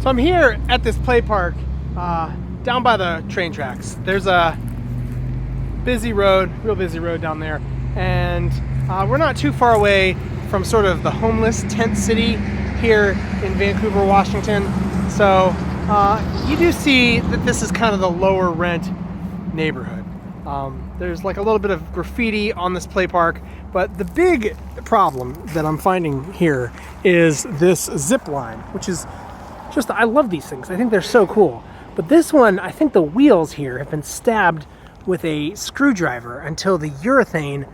So I'm here at this play park down by the train tracks. There's a busy road, real busy road down there, and we're not too far away from sort of the homeless tent city here in Vancouver, Washington. So you do see that this is kind of the lower rent neighborhood. There's like a little bit of graffiti on this play park, but the big problem that I'm finding here is this zip line, which is just, I love these things. I think they're so cool. But this one, I think the wheels here have been stabbed with a screwdriver until the urethane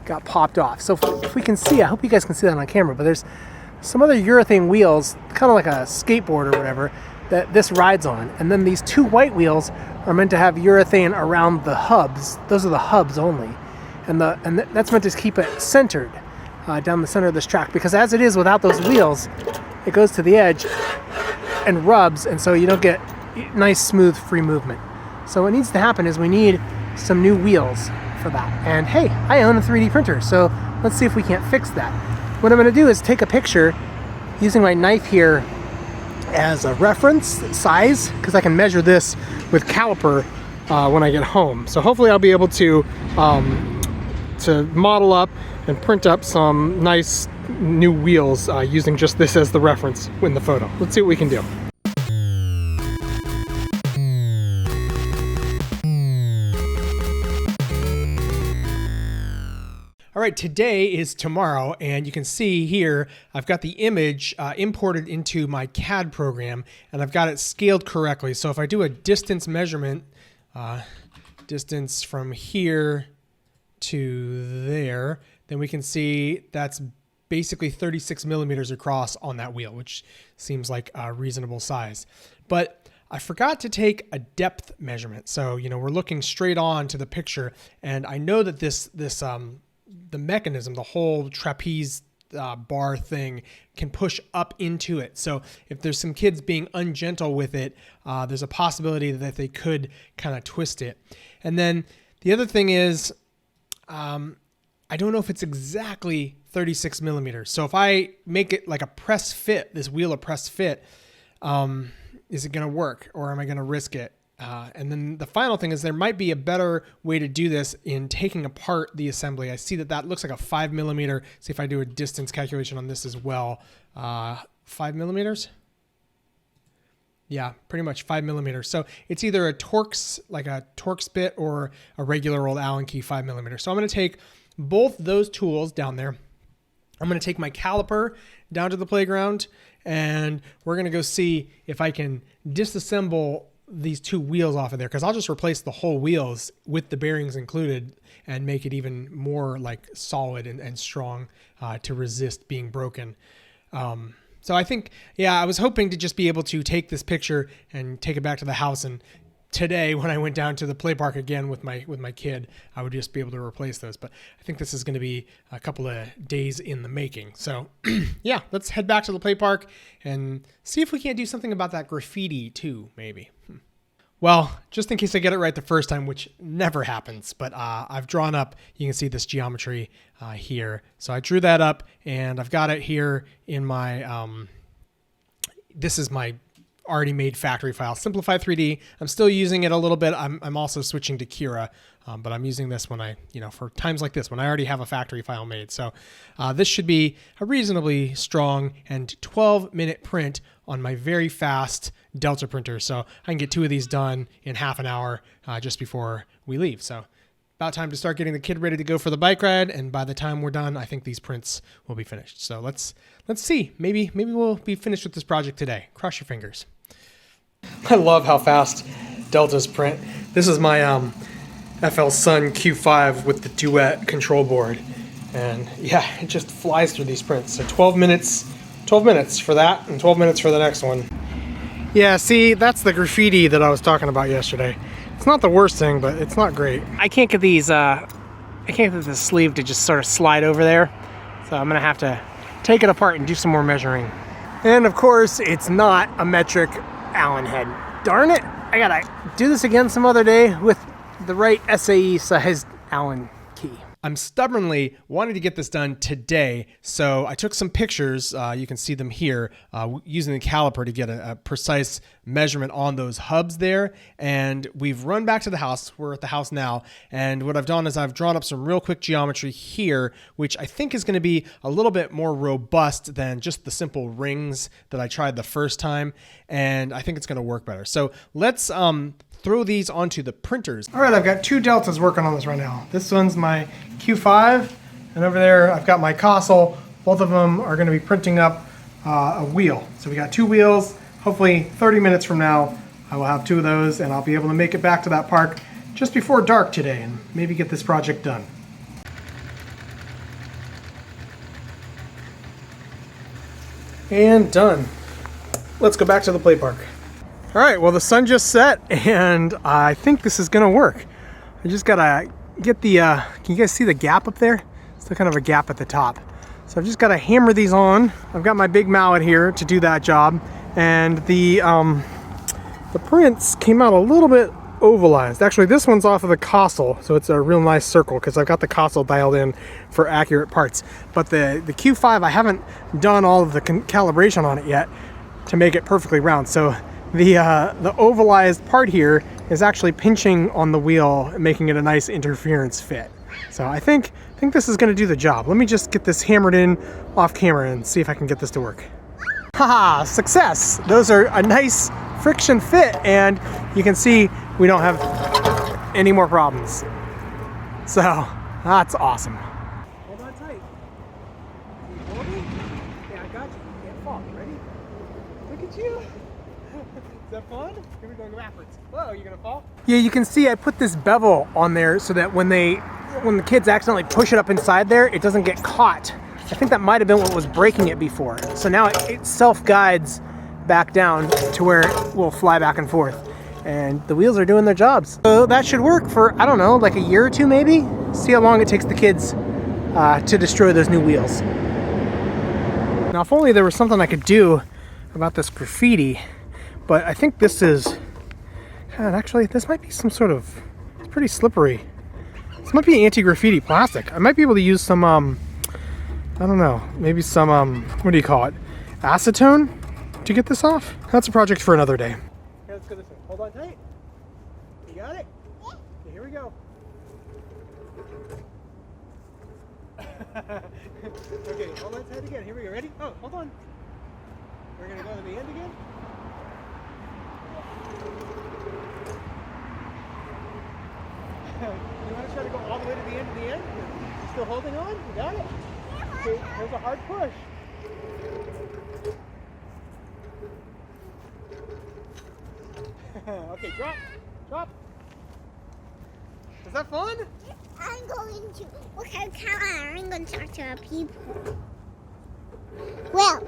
got popped off. So if we can see, I hope you guys can see that on camera, but there's some other urethane wheels, kind of like a skateboard or whatever, that this rides on. And then these two white wheels are meant to have urethane around the hubs. Those are the hubs only. And that's meant to keep it centered down the center of this track, because as it is without those wheels, it goes to the edge and rubs, and so you don't get nice, smooth, free movement. So what needs to happen is we need some new wheels for that. And hey, I own a 3D printer, so let's see if we can't fix that. What I'm gonna do is take a picture using my knife here as a reference size, because I can measure this with caliper when I get home. So hopefully I'll be able to model up and print up some nice new wheels using just this as the reference in the photo. Let's see what we can do. All right, today is tomorrow, and you can see here I've got the image imported into my CAD program, and I've got it scaled correctly. So if I do a distance measurement, distance from here to there, then we can see that's basically 36 millimeters across on that wheel, which seems like a reasonable size. But I forgot to take a depth measurement. So, you know, we're looking straight on to the picture, and I know that the mechanism, the whole trapeze bar thing, can push up into it. So if there's some kids being ungentle with it, there's a possibility that they could kind of twist it. And then the other thing is, I don't know if it's exactly 36 millimeters. So if I make it like a press fit, this wheel a press fit, is it going to work, or am I going to risk it? And then the final thing is there might be a better way to do this in taking apart the assembly. I see that looks like a 5 millimeter. See if I do a distance calculation on this as well. 5 millimeters? Yeah, pretty much 5 millimeters. So it's either a Torx, like a Torx bit, or a regular old Allen key 5 millimeters. So I'm going to take both those tools down there. I'm going to take my caliper down to the playground, and we're going to go see if I can disassemble these two wheels off of there, because I'll just replace the whole wheels with the bearings included and make it even more like solid and strong to resist being broken. So I think, yeah, I was hoping to just be able to take this picture and take it back to the house, and today when I went down to the play park again with my kid, I would just be able to replace those. But I think this is going to be a couple of days in the making. So yeah, let's head back to the play park and see if we can't do something about that graffiti too, maybe. Well, just in case I get it right the first time, which never happens, but I've drawn up, you can see this geometry here. So I drew that up, and I've got it here in my, this is my already made factory file, Simplify 3D. I'm still using it a little bit. I'm also switching to Kira, but I'm using this when for times like this, when I already have a factory file made. So this should be a reasonably strong and 12-minute print on my very fast Delta printer. So I can get 2 of these done in half an hour just before we leave. So about time to start getting the kid ready to go for the bike ride. And by the time we're done, I think these prints will be finished. So let's see. Maybe we'll be finished with this project today. Cross your fingers. I love how fast Deltas print. This is my FL Sun Q5 with the Duet control board. And yeah, it just flies through these prints. So 12 minutes for that, and 12 minutes for the next one. Yeah, see, that's the graffiti that I was talking about yesterday. It's not the worst thing, but it's not great. I can't get these, I can't get the sleeve to just sort of slide over there. So I'm gonna have to take it apart and do some more measuring. And of course, it's not a metric Allen head. Darn it, I gotta do this again some other day with the right SAE sized Allen key. I'm stubbornly wanting to get this done today, so I took some pictures. You can see them here using the caliper to get a precise measurement on those hubs there. And we've run back to the house. We're at the house now. And what I've done is I've drawn up some real quick geometry here, which I think is going to be a little bit more robust than just the simple rings that I tried the first time. And I think it's going to work better. So let's throw these onto the printers. All right, I've got two deltas working on this right now. This one's my Q5, and over there I've got my Castle. Both of them are going to be printing up a wheel. So we got two wheels. Hopefully 30 minutes from now I will have two of those, and I'll be able to make it back to that park just before dark today and maybe get this project done. And done. Let's go back to the play park. All right, well, the sun just set, and I think this is gonna work. I just gotta get the, can you guys see the gap up there? It's kind of a gap at the top. So I've just gotta hammer these on. I've got my big mallet here to do that job, and the prints came out a little bit ovalized. Actually, this one's off of the Castle, so it's a real nice circle because I've got the Castle dialed in for accurate parts. But the Q5, I haven't done all of the calibration on it yet to make it perfectly round. So the ovalized part here is actually pinching on the wheel, making it a nice interference fit. So I think this is going to do the job. Let me just get this hammered in off camera and see if I can get this to work. Haha, success! Those are a nice friction fit, and you can see we don't have any more problems. So that's awesome. Hold on tight. Can you hold me? Yeah, I got you. You can't fall. Ready? Look at you. Is that fun? Here we go backwards. Whoa, you gonna fall? Yeah, you can see I put this bevel on there so that when the kids accidentally push it up inside there, it doesn't get caught. I think that might have been what was breaking it before. So now it self-guides back down to where it will fly back and forth. And the wheels are doing their jobs. So that should work for, I don't know, like a year or two maybe? See how long it takes the kids to destroy those new wheels. Now, if only there was something I could do about this graffiti. But I think this is, God, actually, this might be some sort of, it's pretty slippery. This might be anti-graffiti plastic. I might be able to use some, I don't know, maybe some, what do you call it? Acetone to get this off? That's a project for another day. Okay, let's go this way. Hold on tight. You got it? Yeah. Okay, here we go. Okay, hold on tight again. Here we go. Ready? Oh, hold on. We're going to go to the end again. You want to try to go all the way to the end of the end? You still holding on? You got it? Okay, there's a hard push. Okay, drop. Drop. Is that fun? I'm going to, okay, I'm going to talk to our people. Well,